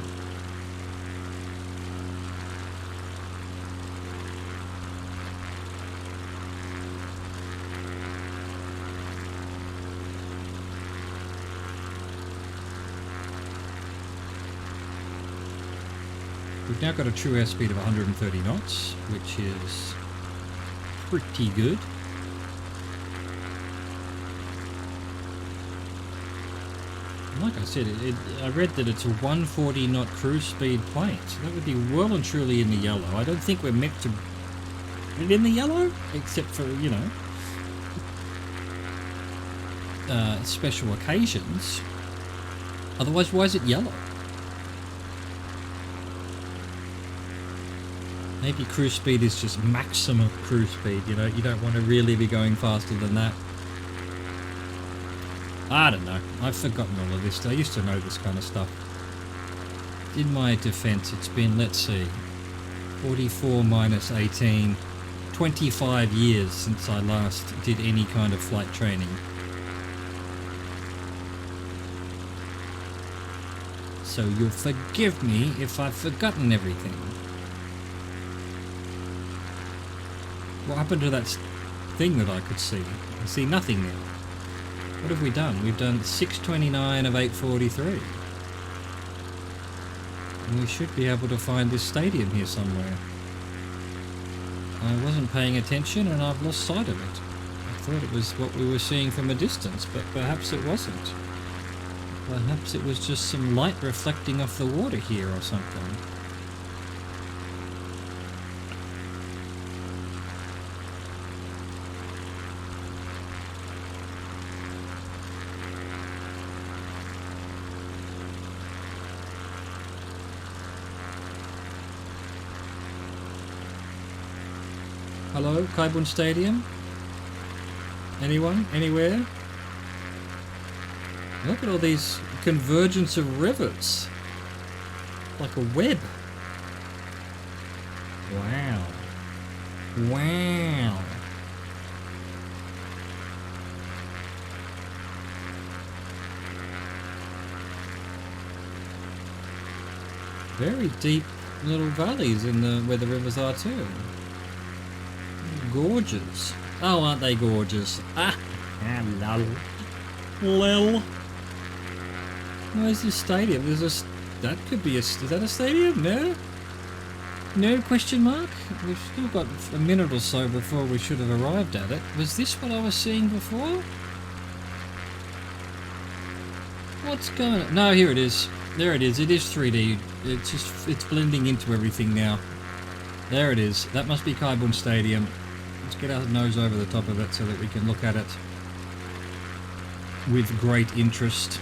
We've now got a true airspeed of 130 knots, which is pretty good. Like I said, I read that it's a 140 knot cruise speed plane, so that would be well and truly in the yellow. I don't think we're meant to put it in the yellow, except for, you know, special occasions. Otherwise, why is it yellow? Maybe cruise speed is just maximum cruise speed, you know, you don't want to really be going faster than that. I don't know, I've forgotten all of this. I used to know this kind of stuff. In my defense, it's been, let's see, 44 minus 18, 25 years since I last did any kind of flight training. So you'll forgive me if I've forgotten everything. What happened to that thing that I could see? I see nothing now. What have we done? We've done 629 of 843. And we should be able to find this stadium here somewhere. I wasn't paying attention and I've lost sight of it. I thought it was what we were seeing from a distance, but perhaps it wasn't. Perhaps it was just some light reflecting off the water here or something. Hello, Kaibun Stadium? Anyone? Anywhere? Look at all these convergence of rivers. Like a web. Wow. Wow. Very deep little valleys in the where the rivers are too. Gorgeous. Oh, aren't they gorgeous? Ah, lol. Lol. Where's this stadium? There's a... That could be a... Is that a stadium? No? No question mark? We've still got a minute or so before we should have arrived at it. Was this what I was seeing before? What's going on? No, here it is. There it is. It is 3D. It's just... It's blending into everything now. There it is. That must be Kaibun Stadium. Let's get our nose over the top of it so that we can look at it with great interest.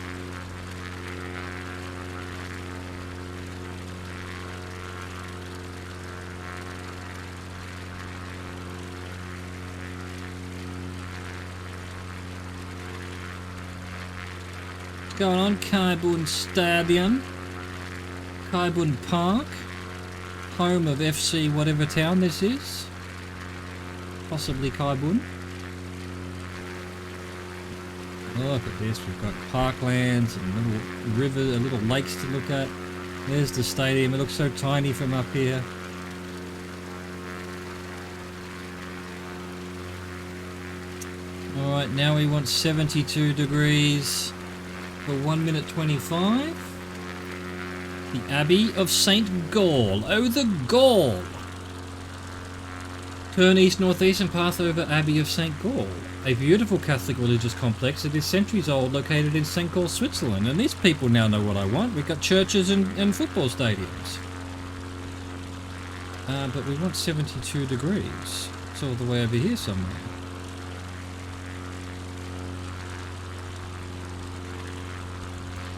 What's going on? Kaibun Stadium. Kaibun Park. Home of FC whatever town this is. Possibly Kaibun. Look at this, we've got parklands and little rivers, little lakes to look at. There's the stadium, it looks so tiny from up here. Alright, now we want 72 degrees for 1 minute 25. The Abbey of St. Gall. Oh, the Gall! Turn east-northeast and pass over Abbey of St. Gall, a beautiful Catholic religious complex that is centuries old, located in St. Gall, Switzerland. And these people now know what I want. We've got churches and football stadiums. But we want 72 degrees. It's all the way over here somewhere.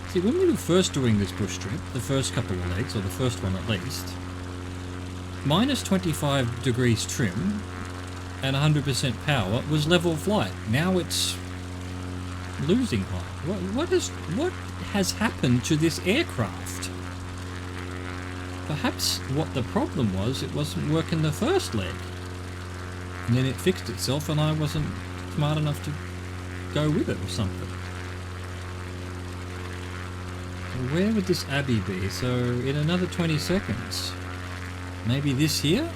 See, when we were first doing this bush trip, the first couple of legs, or the first one at least, minus 25 degrees trim and 100% power was level flight. Now it's losing height. What has happened to this aircraft? Perhaps what the problem was, it wasn't working the first leg. And then it fixed itself and I wasn't smart enough to go with it or something. Where would this Abbey be? So in another 20 seconds. Maybe this here?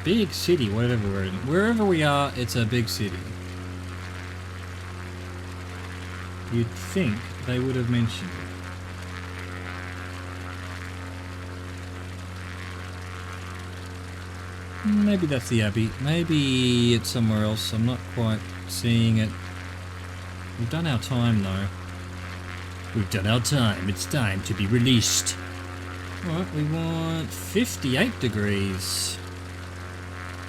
Big city, whatever we're in. Wherever we are, it's a big city. You'd think they would have mentioned it. Maybe that's the Abbey. Maybe it's somewhere else. I'm not quite seeing it. We've done our time though. We've done our time. It's time to be released. Alright, we want 58 degrees.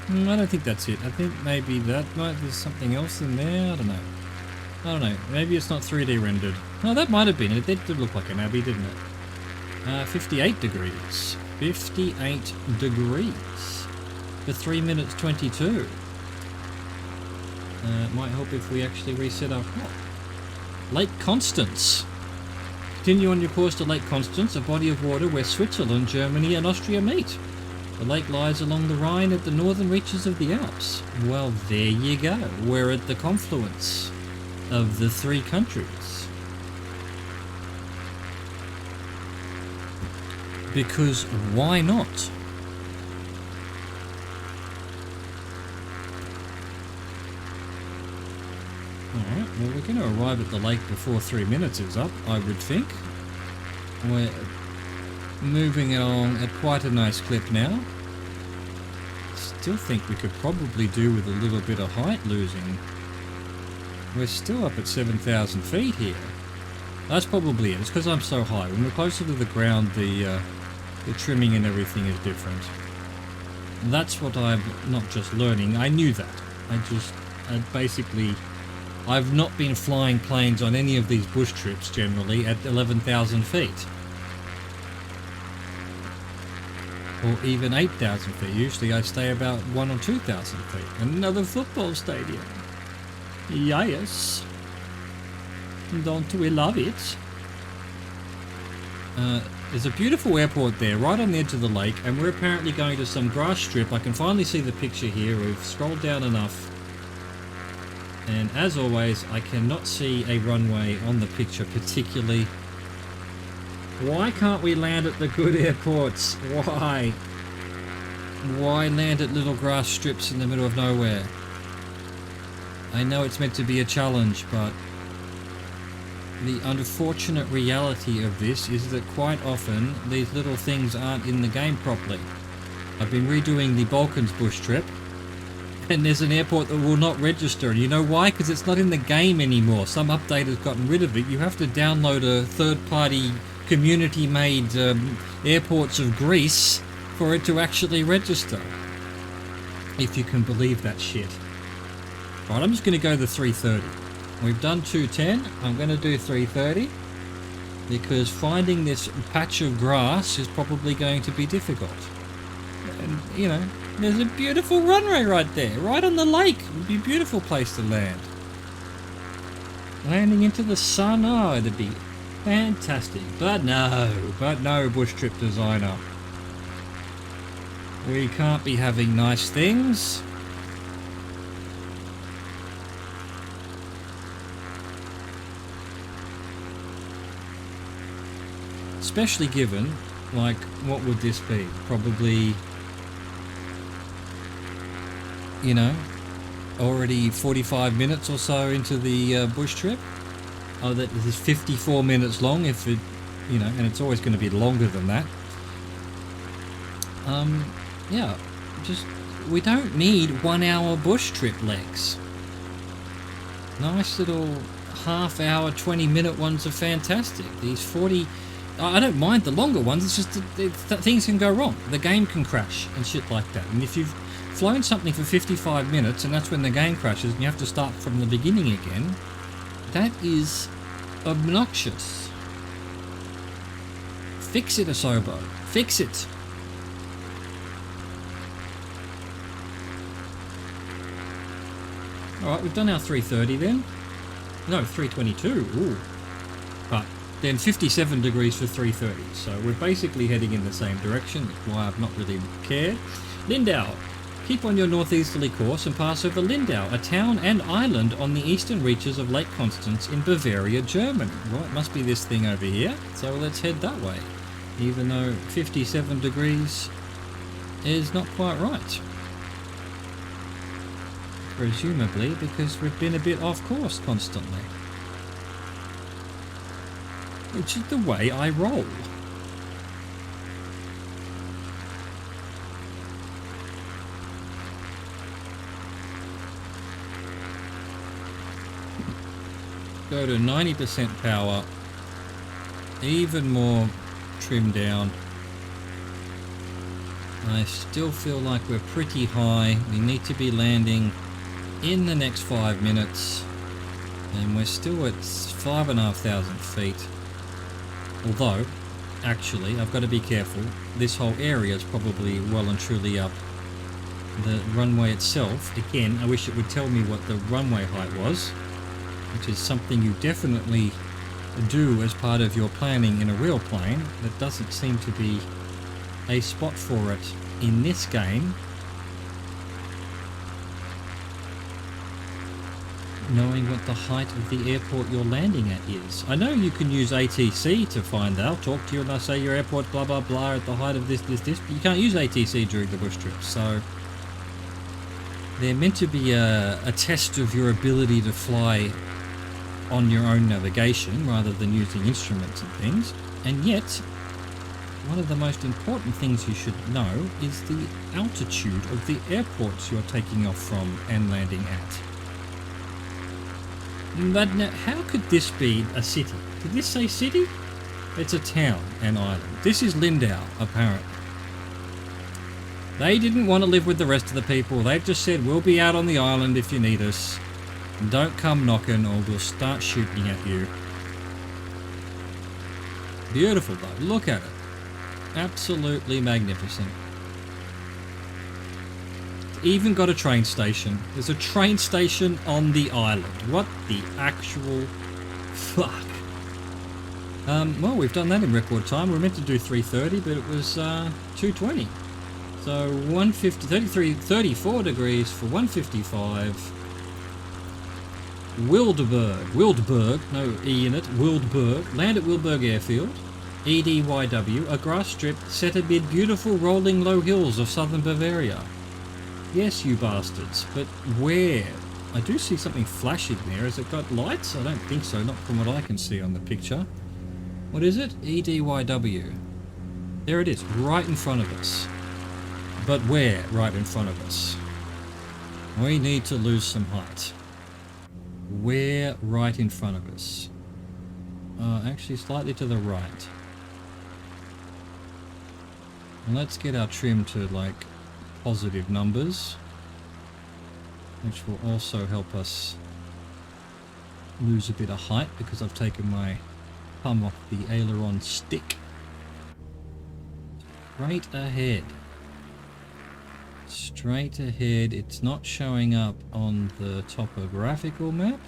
I don't think that's it. I think maybe that might... There's something else in there. I don't know. Maybe it's not 3D rendered. Oh, that might have been it. It did look like an Abbey, didn't it? 58 degrees. 58 degrees. For 3 minutes 22. It might help if we actually reset our clock. Lake Constance. Continue on your course to Lake Constance, a body of water where Switzerland, Germany and Austria meet. The lake lies along the Rhine at the northern reaches of the Alps. Well, there you go. We're at the confluence of the three countries. Because why not? Alright, well we're going to arrive at the lake before 3 minutes is up, I would think. moving along at quite a nice clip now. Still think we could probably do with a little bit of height losing. We're still up at 7,000 feet here. That's probably it. It's because I'm so high. When we're closer to the ground, the trimming and everything is different. That's what I'm not just learning. I knew that. I've not been flying planes on any of these bush trips generally at 11,000 feet. Or even 8,000 feet. Usually I stay about 1,000 or 2,000 feet. Another football stadium. Yes. Don't we love it? There's a beautiful airport there, right on the edge of the lake, and we're apparently going to some grass strip. I can finally see the picture here. We've scrolled down enough. And as always, I cannot see a runway on the picture particularly. Why can't we land at the good airports? Why? Why land at little grass strips in the middle of nowhere? I know it's meant to be a challenge, but the unfortunate reality of this is that quite often these little things aren't in the game properly. I've been redoing the Balkans bush trip, and there's an airport that will not register. And you know why? Because it's not in the game anymore. Some update has gotten rid of it. You have to download a third-party community-made airports of Greece for it to actually register. If you can believe that shit. Right, I'm just going to go the 330. We've done 210. I'm going to do 330 because finding this patch of grass is probably going to be difficult. And, you know, there's a beautiful runway right there, right on the lake. It would be a beautiful place to land. Landing into the sun, oh, it'd be fantastic. But no, bush trip designer. We can't be having nice things. Especially given, like, what would this be? Probably, you know, already 45 minutes or so into the bush trip. Oh, that is 54 minutes long if it, you know, and it's always going to be longer than that. Yeah, just, we don't need 1 hour bush trip legs. Nice little half hour, 20-minute ones are fantastic. These 40... I don't mind the longer ones, it's just that things can go wrong. The game can crash and shit like that. And if you've flown something for 55 minutes and that's when the game crashes and you have to start from the beginning again, that is obnoxious. Fix it, Asobo. Fix it. Alright, we've done our 330 then. No, 322. Ooh. But then 57 degrees for 330. So we're basically heading in the same direction. That's why I've not really cared. Lindau. Keep on your northeasterly course and pass over Lindau, a town and island on the eastern reaches of Lake Constance in Bavaria, Germany. Right, must be this thing over here. So let's head that way. Even though 57 degrees is not quite right. Presumably because we've been a bit off course constantly. Which is the way I roll. Go to 90% power, even more trimmed down. I still feel like we're pretty high. We need to be landing in the next 5 minutes, and we're still at 5,500 feet. Although, actually, I've got to be careful. This whole area is probably well and truly up. The runway itself, again, I wish it would tell me what the runway height was, which is something you definitely do as part of your planning in a real plane. That doesn't seem to be a spot for it in this game. Knowing what the height of the airport you're landing at is. I know you can use ATC to find out. Talk to you and I say your airport blah blah blah at the height of this, but you can't use ATC during the bush trips. So they're meant to be a test of your ability to fly on your own navigation rather than using instruments and things. And yet, one of the most important things you should know is the altitude of the airports you're taking off from and landing at. But now, how could this be a city? Did this say city? It's a town and island. This is Lindau, apparently. They didn't want to live with the rest of the people. They've just said, we'll be out on the island if you need us. Don't come knocking or we'll start shooting at you. Beautiful though. Look at it. Absolutely magnificent. It's even got a train station. There's a train station on the island. What the actual fuck? Well, we've done that in record time. We were meant to do 3:30, but it was 2:20. So 34 degrees for 155. Wildberg, no E in it, Wildberg, land at Wildberg Airfield, EDYW, a grass strip set amid beautiful rolling low hills of southern Bavaria. Yes, you bastards, but where? I do see something flashing there. Has it got lights? I don't think so, not from what I can see on the picture. What is it? EDYW. There it is, right in front of us. But where right in front of us? We need to lose some height. Where right in front of us? Actually slightly to the right. And let's get our trim to like positive numbers, which will also help us lose a bit of height because I've taken my thumb off the aileron stick. Straight ahead. Straight ahead. It's not showing up on the topographical map.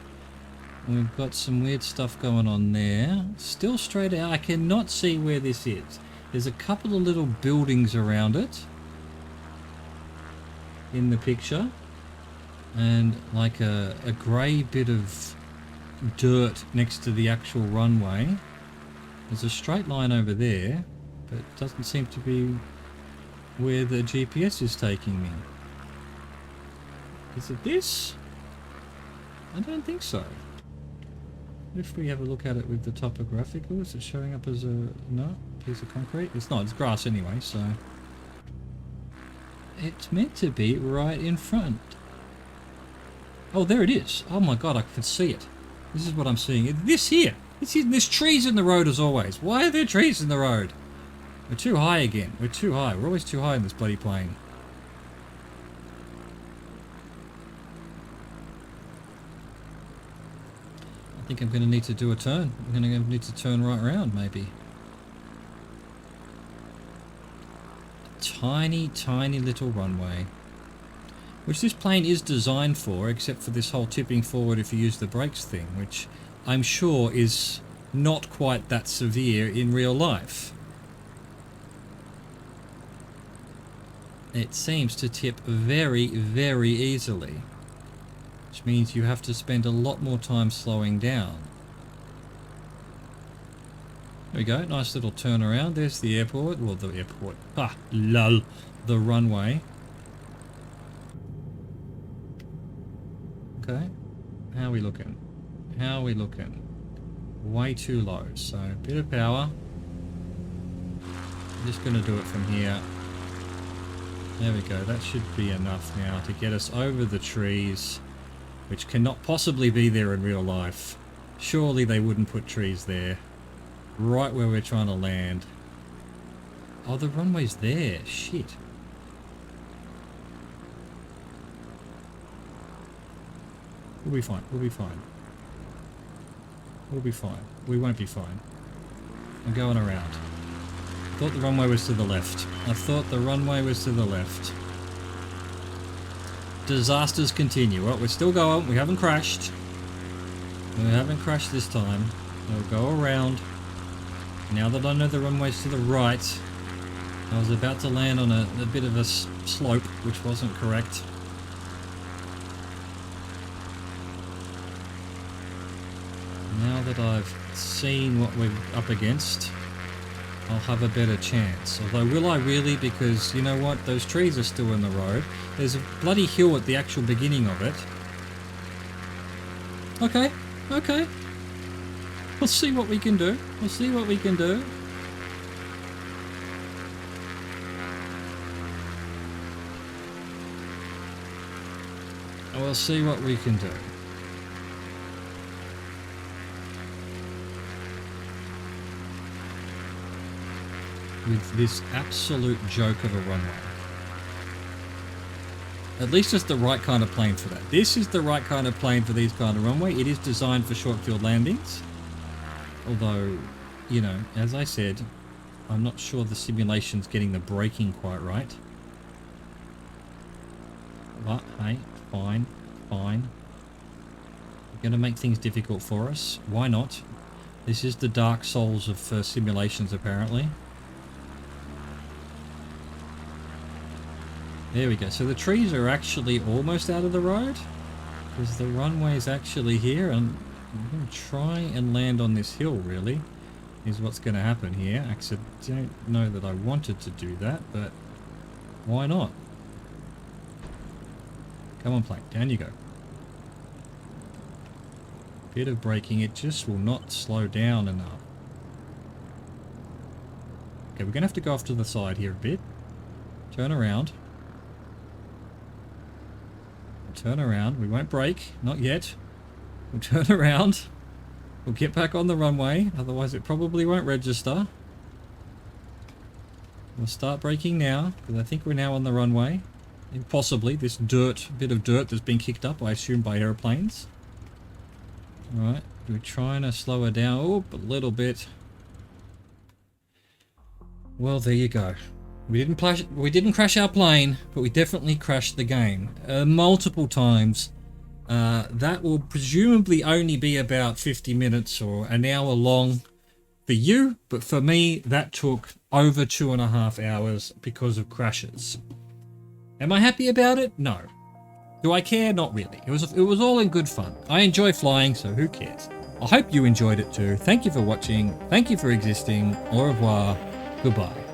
We've got some weird stuff going on there. Still straight out. I cannot see where this is. There's a couple of little buildings around it in the picture, and like a grey bit of dirt next to the actual runway. There's a straight line over there, but it doesn't seem to be where the GPS is taking me. Is it this? I don't think so. If we have a look at it with the topographical, is it showing up as a piece of concrete? It's not, it's grass anyway, so it's meant to be right in front. Oh, there it is. Oh my god, I can see it. This is what I'm seeing. This here. There's trees in the road as always. Why are there trees in the road? We're too high again. We're too high. We're always too high in this bloody plane. I think I'm going to need to do a turn. I'm going to need to turn right around, maybe. Tiny, tiny little runway. Which this plane is designed for, except for this whole tipping forward if you use the brakes thing, which I'm sure is not quite that severe in real life. It seems to tip very, very easily, which means you have to spend a lot more time slowing down. There we go, nice little turn around. There's the airport, well, the airport, lol, the runway. Okay, how are we looking? How are we looking? Way too low, so a bit of power. I'm just going to do it from here. There we go, that should be enough now to get us over the trees, which cannot possibly be there in real life. Surely they wouldn't put trees there, right where we're trying to land. Oh, the runway's there, shit. We'll be fine, we'll be fine. We'll be fine. We won't be fine. I'm going around. I thought the runway was to the left. I thought the runway was to the left. Disasters continue. Well, we're still going. We haven't crashed. We haven't crashed this time. We'll go around. Now that I know the runway's to the right, I was about to land on a bit of a slope, which wasn't correct. Now that I've seen what we're up against, I'll have a better chance. Although, will I really? Because, you know what? Those trees are still in the road. There's a bloody hill at the actual beginning of it. Okay, okay. We'll see what we can do. We'll see what we can do. we'll see what we can do. With this absolute joke of a runway. At least it's the right kind of plane for that. This is the right kind of plane for these kind of runway. It is designed for short field landings. Although, you know, as I said, I'm not sure the simulation's getting the braking quite right. But, hey, fine, fine. You're going to make things difficult for us. Why not? This is the dark souls of simulations, apparently. There we go. So the trees are actually almost out of the road. Because the runway's actually here. And I'm going to try and land on this hill, really. Is what's going to happen here. Actually, I don't know that I wanted to do that, but why not? Come on, plane. Down you go. Bit of braking. It just will not slow down enough. Okay, we're going to have to go off to the side here a bit. Turn around. Turn around. We won't brake. Not yet. We'll turn around. We'll get back on the runway. Otherwise it probably won't register. We'll start braking now. Because I think we're now on the runway. And possibly this bit of dirt that's been kicked up, I assume, by airplanes. Alright. We're trying to slow her down. Oh, a little bit. Well, there you go. We didn't crash our plane, but we definitely crashed the game multiple times. That will presumably only be about 50 minutes or an hour long for you, but for me that took over 2.5 hours because of crashes. Am I happy about it? No. Do I care? Not really. It was all in good fun. I enjoy flying, so who cares? I hope you enjoyed it too. Thank you for watching. Thank you for existing. Au revoir. Goodbye.